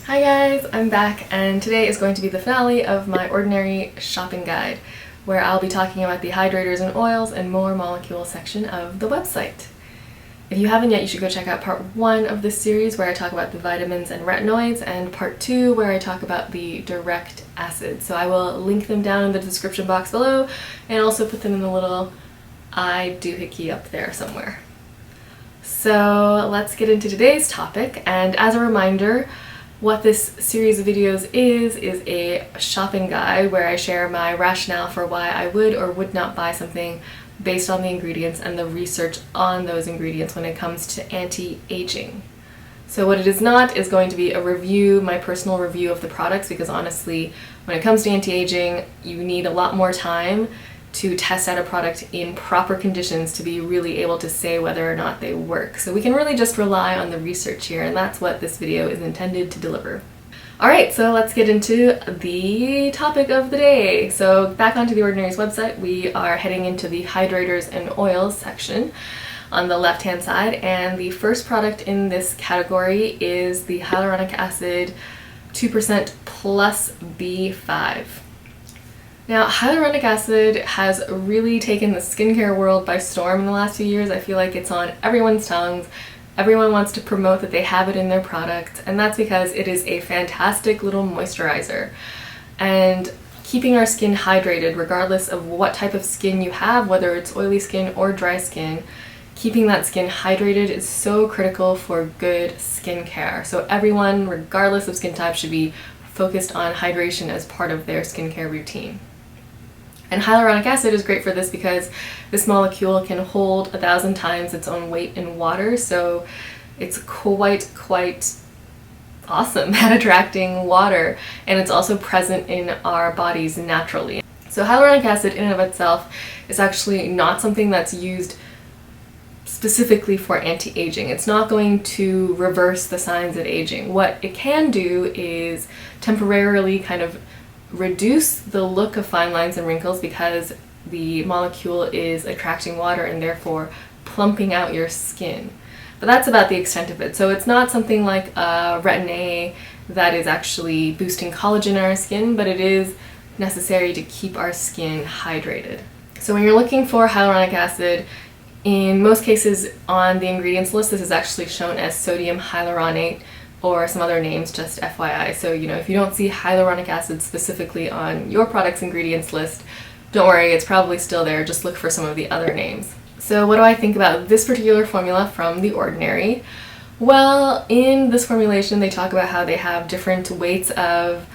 Hi guys, I'm back and today is going to be the finale of my ordinary shopping guide where I'll be talking about the hydrators and oils and more molecule section of the website. If you haven't yet, you should go check out part 1 of this series where I talk about the vitamins and retinoids, and part 2 where I talk about the direct acid. So I will link them down in the description box below and also put them in the little I doohickey up there somewhere. So let's get into today's topic, and as a reminder, what this series of videos is a shopping guide where I share my rationale for why I would or would not buy something based on the ingredients and the research on those ingredients when it comes to anti-aging. So what it is not is going to be a review, my personal review of the products, because honestly, when it comes to anti-aging, you need a lot more time to test out a product in proper conditions to be really able to say whether or not they work. So we can really just rely on the research here, and that's what this video is intended to deliver. Alright, so let's get into the topic of the day. So back onto The Ordinary's website, we are heading into the hydrators and oils section on the left hand side, and the first product in this category is the Hyaluronic Acid 2% plus B5. Now, hyaluronic acid has really taken the skincare world by storm in the last few years. I feel like it's on everyone's tongues. Everyone wants to promote that they have it in their products, and that's because it is a fantastic little moisturizer. And keeping our skin hydrated, regardless of what type of skin you have, whether it's oily skin or dry skin, keeping that skin hydrated is so critical for good skincare. So everyone, regardless of skin type, should be focused on hydration as part of their skincare routine. And hyaluronic acid is great for this because this molecule can hold 1,000 times its own weight in water, so it's quite awesome at attracting water, and it's also present in our bodies naturally. So hyaluronic acid in and of itself is actually not something that's used specifically for anti-aging. It's not going to reverse the signs of aging. What it can do is temporarily kind of reduce the look of fine lines and wrinkles because the molecule is attracting water and therefore plumping out your skin. But that's about the extent of it. So it's not something like Retin A that is actually boosting collagen in our skin, but it is necessary to keep our skin hydrated. So when you're looking for hyaluronic acid, in most cases on the ingredients list, this is actually shown as sodium hyaluronate or some other names, just FYI. So, if you don't see hyaluronic acid specifically on your product's ingredients list, don't worry, it's probably still there. Just look for some of the other names. So what do I think about this particular formula from The Ordinary? Well, in this formulation, they talk about how they have different weights of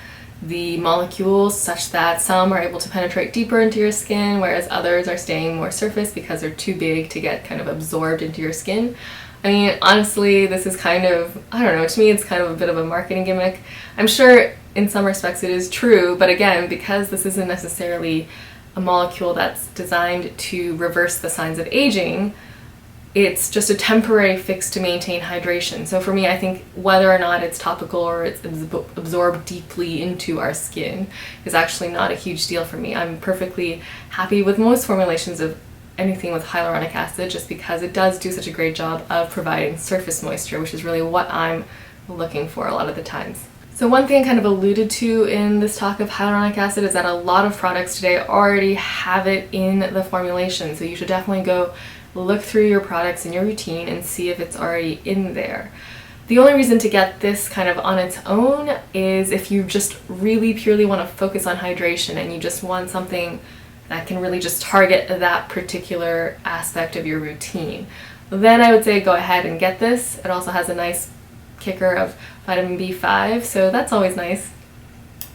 the molecules such that some are able to penetrate deeper into your skin, whereas others are staying more surface because they're too big to get kind of absorbed into your skin. I mean, honestly, this is kind of, I don't know, to me it's kind of a bit of a marketing gimmick. I'm sure in some respects it is true, but again, because this isn't necessarily a molecule that's designed to reverse the signs of aging, it's just a temporary fix to maintain hydration. So for me, I think whether or not it's topical or it's absorbed deeply into our skin is actually not a huge deal for me. I'm perfectly happy with most formulations of anything with hyaluronic acid just because it does do such a great job of providing surface moisture, which is really what I'm looking for a lot of the times. So one thing I kind of alluded to in this talk of hyaluronic acid is that a lot of products today already have it in the formulation, so you should definitely go look through your products in your routine and see if it's already in there. The only reason to get this kind of on its own is if you just really purely want to focus on hydration and you just want something that can really just target that particular aspect of your routine. Then I would say go ahead and get this. It also has a nice kicker of vitamin B5, so that's always nice.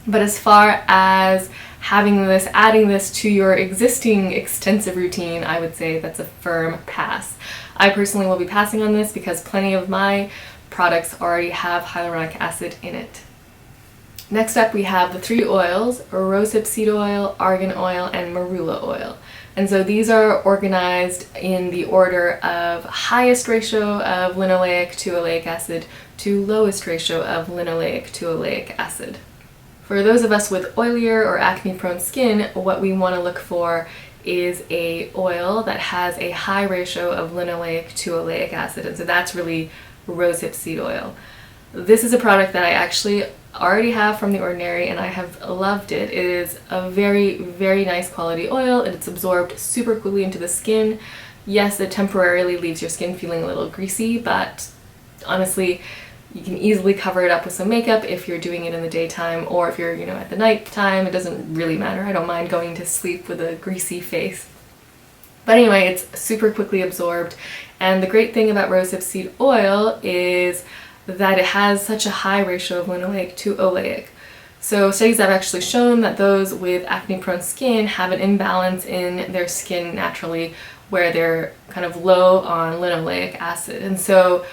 But as far as having this, adding this to your existing extensive routine, I would say that's a firm pass. I personally will be passing on this because plenty of my products already have hyaluronic acid in it. Next up, we have the 3 oils: Rosehip seed oil, Argan oil, and Marula oil. And so these are organized in the order of highest ratio of linoleic to oleic acid to lowest ratio of linoleic to oleic acid. For those of us with oilier or acne-prone skin, what we want to look for is a oil that has a high ratio of linoleic to oleic acid, and so that's really rosehip seed oil. This is a product that I actually already have from The Ordinary and I have loved it. It is a very, very nice quality oil and it's absorbed super quickly into the skin. Yes, it temporarily leaves your skin feeling a little greasy, but honestly, you can easily cover it up with some makeup if you're doing it in the daytime, or if you're, at the night time. It doesn't really matter. I don't mind going to sleep with a greasy face. But anyway, it's super quickly absorbed, and the great thing about rosehip seed oil is that it has such a high ratio of linoleic to oleic. So studies have actually shown that those with acne-prone skin have an imbalance in their skin naturally, where they're kind of low on linoleic acid. And so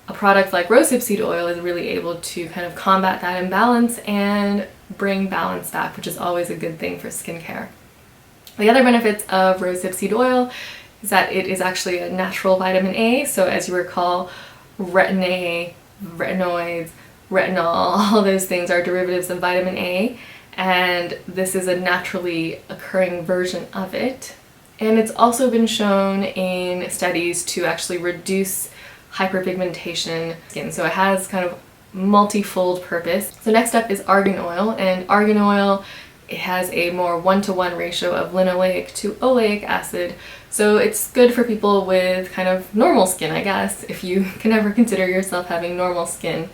a product like rosehip seed oil is really able to kind of combat that imbalance and bring balance back, which is always a good thing for skincare. The other benefits of rosehip seed oil is that it is actually a natural vitamin A. So as you recall, retin A, retinoids, retinol, all those things are derivatives of vitamin A, and this is a naturally occurring version of it. And it's also been shown in studies to actually reduce hyperpigmentation skin. So it has kind of multifold purpose. So next up is argan oil, and argan oil, it has a more 1-to-1 ratio of linoleic to oleic acid. So it's good for people with kind of normal skin, I guess, if you can ever consider yourself having normal skin.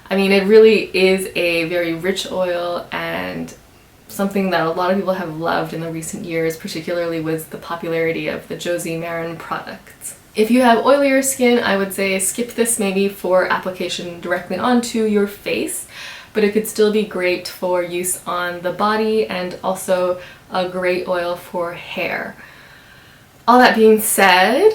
I mean, it really is a very rich oil and something that a lot of people have loved in the recent years, particularly with the popularity of the Josie Maran products. If you have oilier skin, I would say skip this maybe for application directly onto your face, but it could still be great for use on the body and also a great oil for hair. All that being said,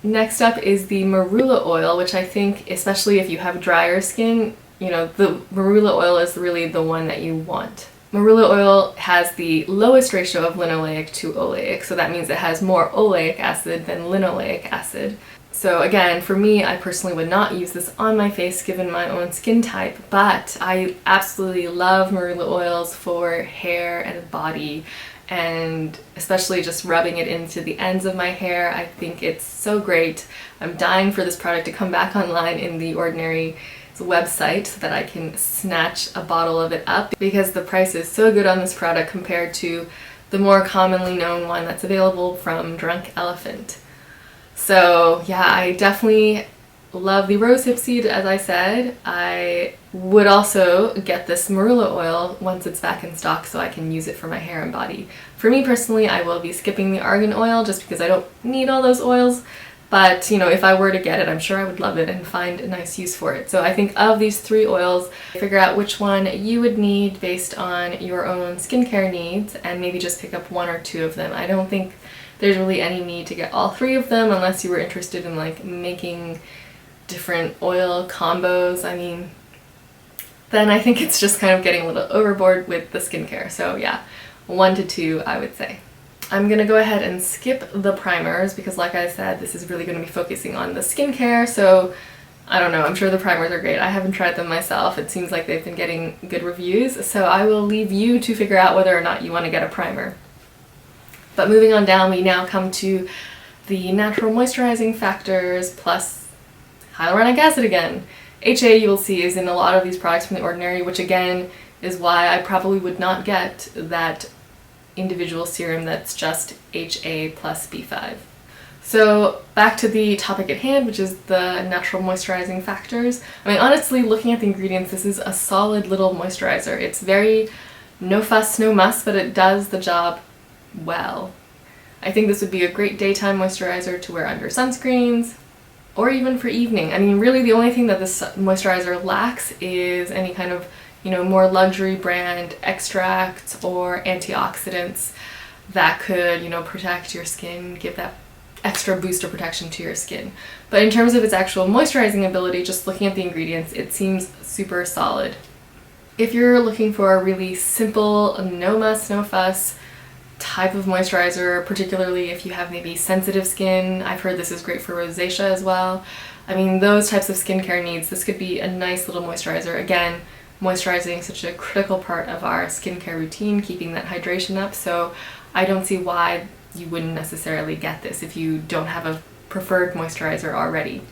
next up is the Marula oil, which I think, especially if you have drier skin, the Marula oil is really the one that you want. Marula oil has the lowest ratio of linoleic to oleic, so that means it has more oleic acid than linoleic acid. So again, for me, I personally would not use this on my face given my own skin type, but I absolutely love Marula oils for hair and body, and especially just rubbing it into the ends of my hair. I think it's so great. I'm dying for this product to come back online in The Ordinary website so that I can snatch a bottle of it up, because the price is so good on this product compared to the more commonly known one that's available from Drunk Elephant. So yeah, I definitely love the rosehip seed, as I said. I would also get this Marula oil once it's back in stock so I can use it for my hair and body. For me personally, I will be skipping the argan oil just because I don't need all those oils. But, if I were to get it, I'm sure I would love it and find a nice use for it. So I think of these 3 oils, figure out which one you would need based on your own skincare needs, and maybe just pick up 1 or 2 of them. I don't think there's really any need to get all 3 of them unless you were interested in making different oil combos. I mean, then I think it's just kind of getting a little overboard with the skincare. So yeah, 1 to 2 I would say. I'm going to go ahead and skip the primers because, like I said, this is really going to be focusing on the skincare, so I don't know, I'm sure the primers are great. I haven't tried them myself. It seems like they've been getting good reviews, so I will leave you to figure out whether or not you want to get a primer. But moving on down, we now come to the natural moisturizing factors plus hyaluronic acid again. HA, you will see, is in a lot of these products from The Ordinary, which again is why I probably would not get that individual serum that's just HA plus B5. So back to the topic at hand, which is the natural moisturizing factors. I mean, honestly, looking at the ingredients, this is a solid little moisturizer. It's very no fuss, no muss, but it does the job well. I think this would be a great daytime moisturizer to wear under sunscreens, or even for evening. I mean, really the only thing that this moisturizer lacks is any kind of more luxury brand extracts or antioxidants that could, protect your skin, give that extra boost of protection to your skin. But in terms of its actual moisturizing ability, just looking at the ingredients, it seems super solid. If you're looking for a really simple, no muss, no fuss type of moisturizer, particularly if you have maybe sensitive skin, I've heard this is great for rosacea as well. I mean, those types of skincare needs, this could be a nice little moisturizer. Again, moisturizing is such a critical part of our skincare routine, keeping that hydration up, so I don't see why you wouldn't necessarily get this if you don't have a preferred moisturizer already.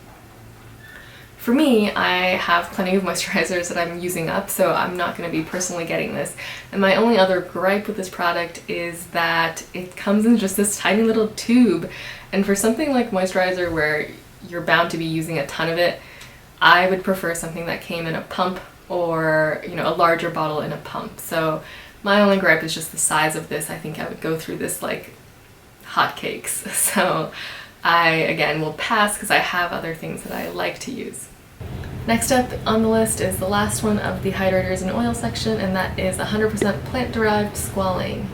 For me, I have plenty of moisturizers that I'm using up, so I'm not going to be personally getting this. And my only other gripe with this product is that it comes in just this tiny little tube. And for something like moisturizer where you're bound to be using a ton of it, I would prefer something that came in a pump or, you know, a larger bottle in a pump. So my only gripe is just the size of this. I think I would go through this like hotcakes. So I, again, will pass because I have other things that I like to use. Next up on the list is the last one of the hydrators and oil section, and that is 100% plant-derived squalane.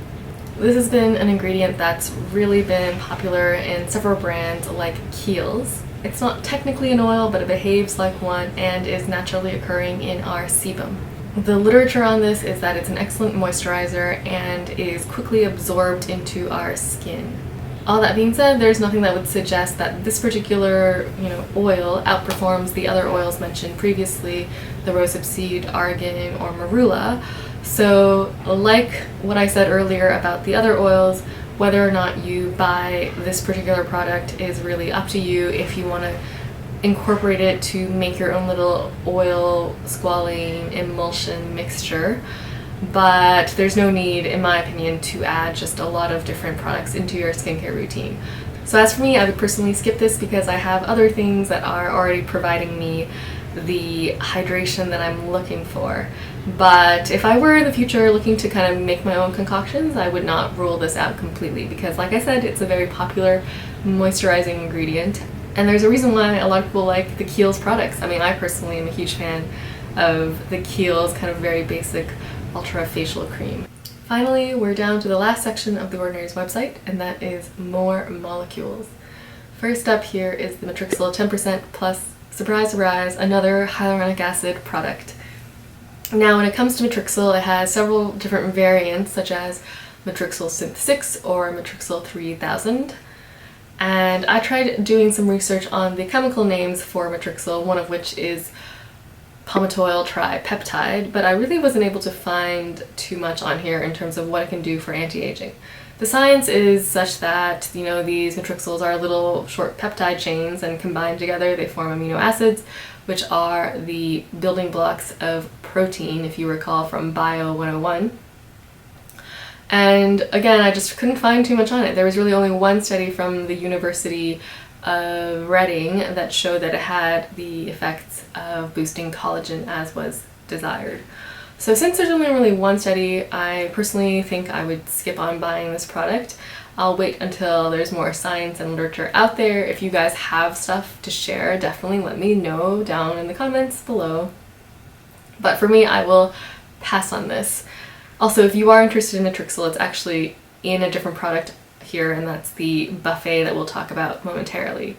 This has been an ingredient that's really been popular in several brands like Kiehl's. It's not technically an oil, but it behaves like one and is naturally occurring in our sebum. The literature on this is that it's an excellent moisturizer and is quickly absorbed into our skin. All that being said, there's nothing that would suggest that this particular, oil outperforms the other oils mentioned previously, the rosehip seed, argan, or marula. So, like what I said earlier about the other oils, whether or not you buy this particular product is really up to you if you want to incorporate it to make your own little oil squalane emulsion mixture. But there's no need, in my opinion, to add just a lot of different products into your skincare routine. So as for me, I would personally skip this because I have other things that are already providing me the hydration that I'm looking for. But if I were in the future looking to kind of make my own concoctions, I would not rule this out completely because, like I said, it's a very popular moisturizing ingredient. And there's a reason why a lot of people like the Kiehl's products. I mean, I personally am a huge fan of the Kiehl's kind of very basic Ultra Facial Cream. Finally, we're down to the last section of The Ordinary's website, and that is more molecules. First up here is the Matrixyl 10% plus, surprise surprise, another hyaluronic acid product. Now when it comes to Matrixyl, it has several different variants such as Matrixyl Synth 6 or Matrixyl 3000. And I tried doing some research on the chemical names for Matrixyl, one of which is palmitoyl tripeptide, but I really wasn't able to find too much on here in terms of what it can do for anti-aging. The science is such that, these matrixyls are little short peptide chains, and combined together they form amino acids, which are the building blocks of protein, if you recall from Bio 101. And again, I just couldn't find too much on it. There was really only one study from the University of Reading that showed that it had the effects of boosting collagen as was desired. So since there's only really one study, I personally think I would skip on buying this product. I'll wait until there's more science and literature out there. If you guys have stuff to share, definitely let me know down in the comments below. But for me, I will pass on this. Also, if you are interested in Matrixyl, it's actually in a different product here, and that's the buffet that we'll talk about momentarily.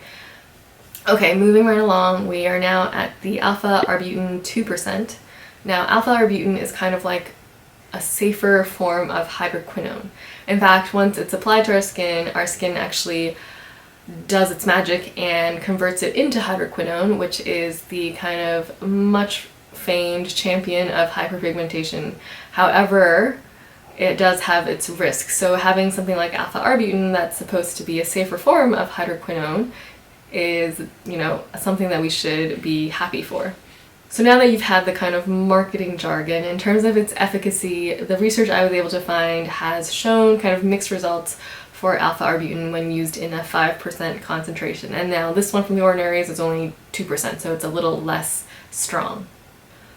Okay, moving right along, we are now at the alpha arbutin 2%. Now, alpha arbutin is kind of like a safer form of hydroquinone. In fact, once it's applied to our skin actually does its magic and converts it into hydroquinone, which is the kind of much famed champion of hyperpigmentation. However, it does have its risks. So having something like alpha arbutin that's supposed to be a safer form of hydroquinone is, something that we should be happy for. So now that you've had the kind of marketing jargon, in terms of its efficacy, the research I was able to find has shown kind of mixed results for alpha arbutin when used in a 5% concentration. And now this one from The Ordinary's is only 2%, so it's a little less strong.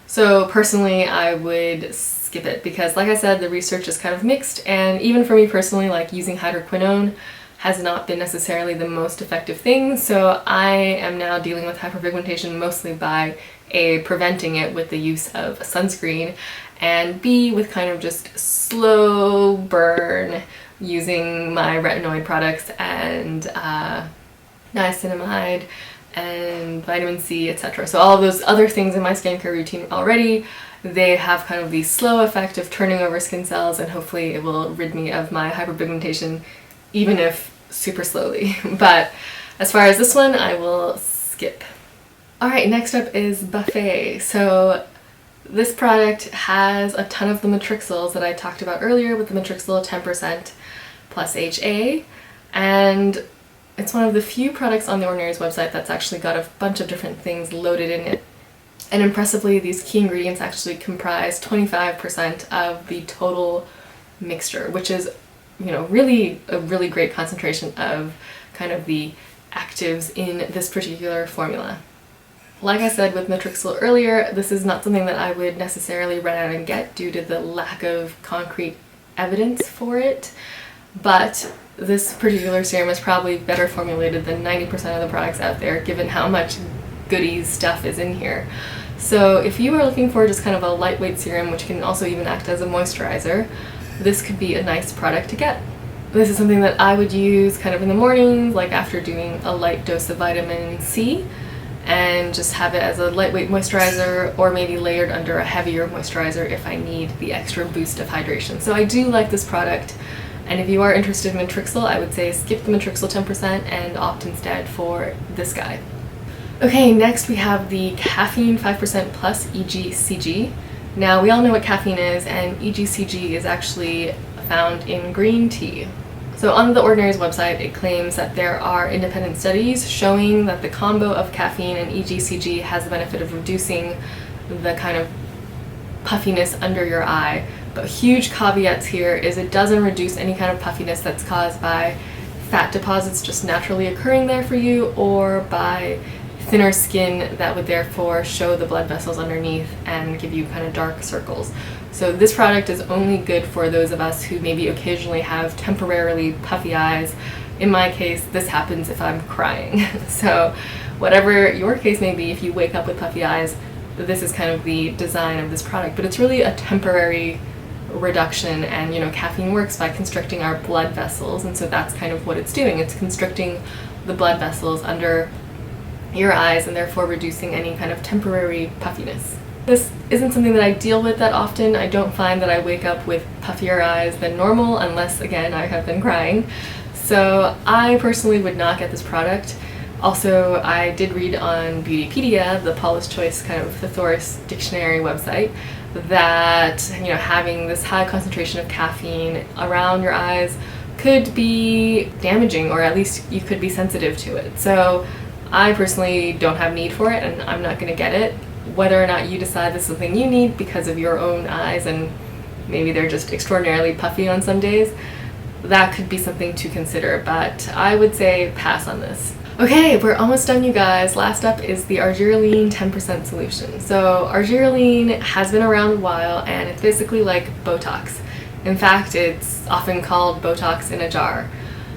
So personally, I would skip it because, like I said, the research is kind of mixed, and even for me personally, like using hydroquinone has not been necessarily the most effective thing, so I am now dealing with hyperpigmentation mostly by A, preventing it with the use of sunscreen, and B, with kind of just slow burn using my retinoid products and niacinamide and vitamin C, etc. So all of those other things in my skincare routine already, they have kind of the slow effect of turning over skin cells, and hopefully it will rid me of my hyperpigmentation, even if super slowly. But as far as this one, I will skip. Alright, next up is Buffet. So this product has a ton of the Matrixyls that I talked about earlier with the Matrixyl 10% plus HA, and It's one of the few products on The Ordinary's website that's actually got a bunch of different things loaded in it. And impressively, these key ingredients actually comprise 25% of the total mixture, which is, you know, really a really great concentration of kind of the actives in this particular formula. Like I said with Matrixyl earlier, this is not something that I would necessarily run out and get due to the lack of concrete evidence for it, but this particular serum is probably better formulated than 90% of the products out there, given how much goodies stuff is in here. So if you are looking for just kind of a lightweight serum, which can also even act as a moisturizer, this could be a nice product to get. This is something that I would use kind of in the mornings, like after doing a light dose of vitamin C, and just have it as a lightweight moisturizer, or maybe layered under a heavier moisturizer if I need the extra boost of hydration. So I do like this product, and if you are interested in Matrixyl, I would say skip the Matrixyl 10% and opt instead for this guy. Okay, next we have the Caffeine 5% plus EGCG. Now we all know what caffeine is, and EGCG is actually found in green tea. So on The Ordinary's website, it claims that there are independent studies showing that the combo of caffeine and EGCG has the benefit of reducing the kind of puffiness under your eye. But huge caveats here is it doesn't reduce any kind of puffiness that's caused by fat deposits just naturally occurring there for you, or by thinner skin that would therefore show the blood vessels underneath and give you kind of dark circles. So this product is only good for those of us who maybe occasionally have temporarily puffy eyes. In my case, this happens if I'm crying. So whatever your case may be, if you wake up with puffy eyes, this is kind of the design of this product. But it's really a temporary reduction, and you know, caffeine works by constricting our blood vessels, and so that's kind of what it's doing. It's constricting the blood vessels under your eyes and therefore reducing any kind of temporary puffiness. This isn't something that I deal with that often. I don't find that I wake up with puffier eyes than normal unless, again, I have been crying. So I personally would not get this product. Also, I did read on Beautypedia, the Paula's Choice kind of thesaurus dictionary website, that, you know, having this high concentration of caffeine around your eyes could be damaging, or at least you could be sensitive to it. So I personally don't have need for it, and I'm not going to get it. Whether or not you decide this is something you need because of your own eyes and maybe they're just extraordinarily puffy on some days, that could be something to consider, but I would say pass on this. Okay, we're almost done, you guys. Last up is the Argireline 10% solution. So Argireline has been around a while, and it's basically like Botox. In fact, it's often called Botox in a jar.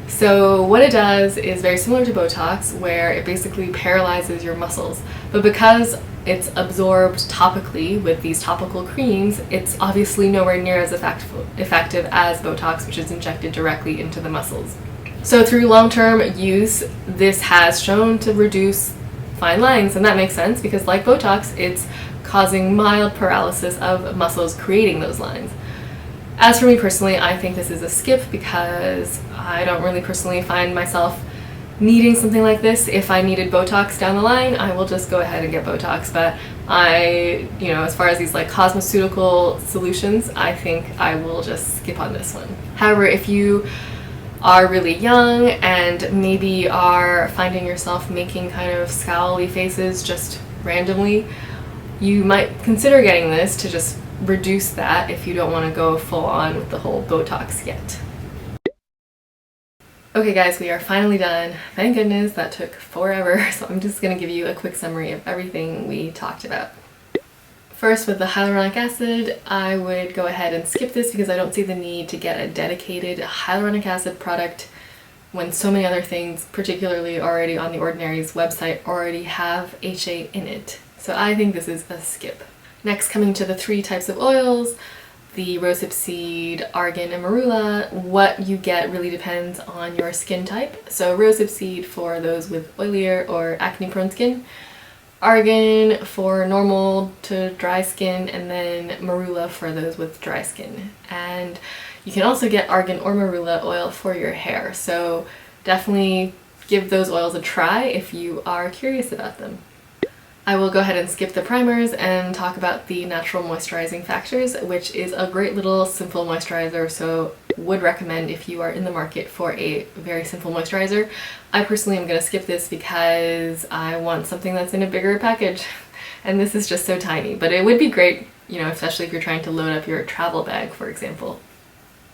So what it does is very similar to Botox, where it basically paralyzes your muscles. But because it's absorbed topically with these topical creams, it's obviously nowhere near as effective as Botox, which is injected directly into the muscles. So through long-term use, this has shown to reduce fine lines, and that makes sense because, like Botox, it's causing mild paralysis of muscles creating those lines. As for me personally, I think this is a skip because I don't really personally find myself needing something like this. If I needed Botox down the line, I will just go ahead and get Botox, but as far as these like cosmeceutical solutions, I think I will just skip on this one. However, if you are really young and maybe are finding yourself making kind of scowly faces just randomly, you might consider getting this to just reduce that if you don't want to go full on with the whole Botox yet. Okay guys, we are finally done. Thank goodness, that took forever, so I'm just going to give you a quick summary of everything we talked about. First, with the hyaluronic acid, I would go ahead and skip this because I don't see the need to get a dedicated hyaluronic acid product when so many other things, particularly already on The Ordinary's website, already have HA in it. So I think this is a skip. Next, coming to the three types of oils, the rosehip seed, argan, and marula, what you get really depends on your skin type. So rosehip seed for those with oilier or acne-prone skin, argan for normal to dry skin, and then marula for those with dry skin. And you can also get argan or marula oil for your hair, so definitely give those oils a try if you are curious about them. I will go ahead and skip the primers and talk about the natural moisturizing factors, which is a great little simple moisturizer, so would recommend if you are in the market for a very simple moisturizer. I personally am going to skip this because I want something that's in a bigger package, and this is just so tiny, but it would be great, you know, especially if you're trying to load up your travel bag, for example.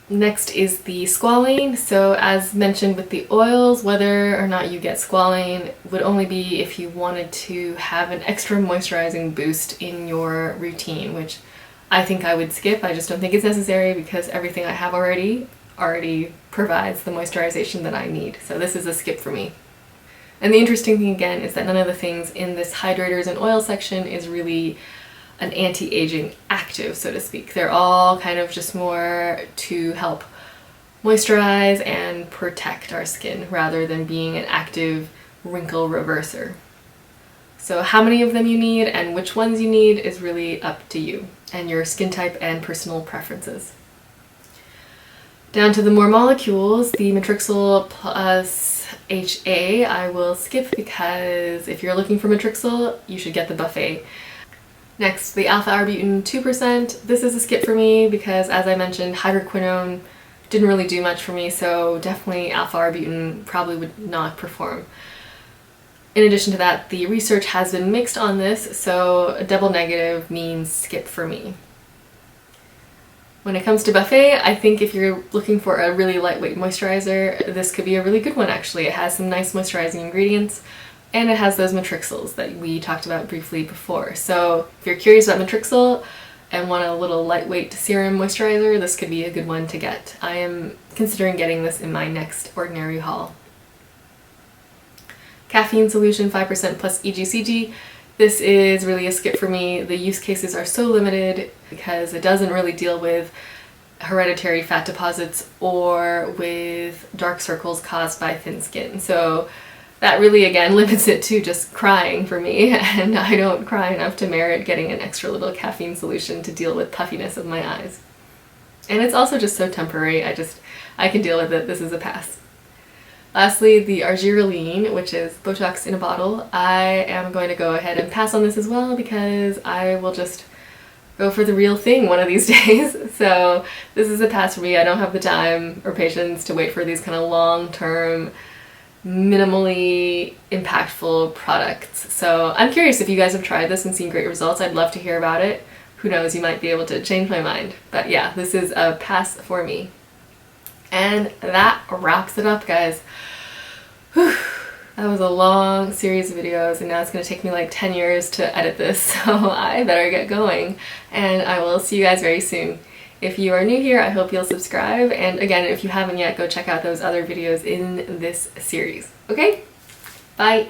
Next is the squalane. So as mentioned with the oils, whether or not you get squalane would only be if you wanted to have an extra moisturizing boost in your routine, which I think I would skip. I just don't think it's necessary because everything I have already provides the moisturization that I need. So this is a skip for me. And the interesting thing again is that none of the things in this hydrators and oil section is really an anti-aging active, so to speak. They're all kind of just more to help moisturize and protect our skin rather than being an active wrinkle reverser. So how many of them you need and which ones you need is really up to you and your skin type and personal preferences. Down to the more molecules, the Matrixyl plus HA I will skip because if you're looking for Matrixyl, you should get the buffet. Next, the alpha arbutin 2%. This is a skip for me because, as I mentioned, hydroquinone didn't really do much for me, so definitely alpha arbutin probably would not perform. In addition to that, the research has been mixed on this, so a double negative means skip for me. When it comes to buffet, I think if you're looking for a really lightweight moisturizer, this could be a really good one actually. It has some nice moisturizing ingredients, and it has those Matrixyls that we talked about briefly before. So if you're curious about Matrixyl and want a little lightweight serum moisturizer, this could be a good one to get. I am considering getting this in my next Ordinary haul. Caffeine Solution 5% plus EGCG. This is really a skip for me. The use cases are so limited because it doesn't really deal with hereditary fat deposits or with dark circles caused by thin skin. So that really, again, limits it to just crying for me, and I don't cry enough to merit getting an extra little caffeine solution to deal with puffiness of my eyes. And it's also just so temporary, I can deal with it. This is a pass. Lastly, the Argireline, which is Botox in a bottle. I am going to go ahead and pass on this as well because I will just go for the real thing one of these days. So this is a pass for me. I don't have the time or patience to wait for these kind of long-term minimally impactful products. So I'm curious if you guys have tried this and seen great results. I'd love to hear about it. Who knows, you might be able to change my mind. But yeah, this is a pass for me. And that wraps it up, guys. Whew. That was a long series of videos, and now it's going to take me like 10 years to edit this, so I better get going. And I will see you guys very soon. If you are new here, I hope you'll subscribe, and again, if you haven't yet, go check out those other videos in this series. Okay? Bye!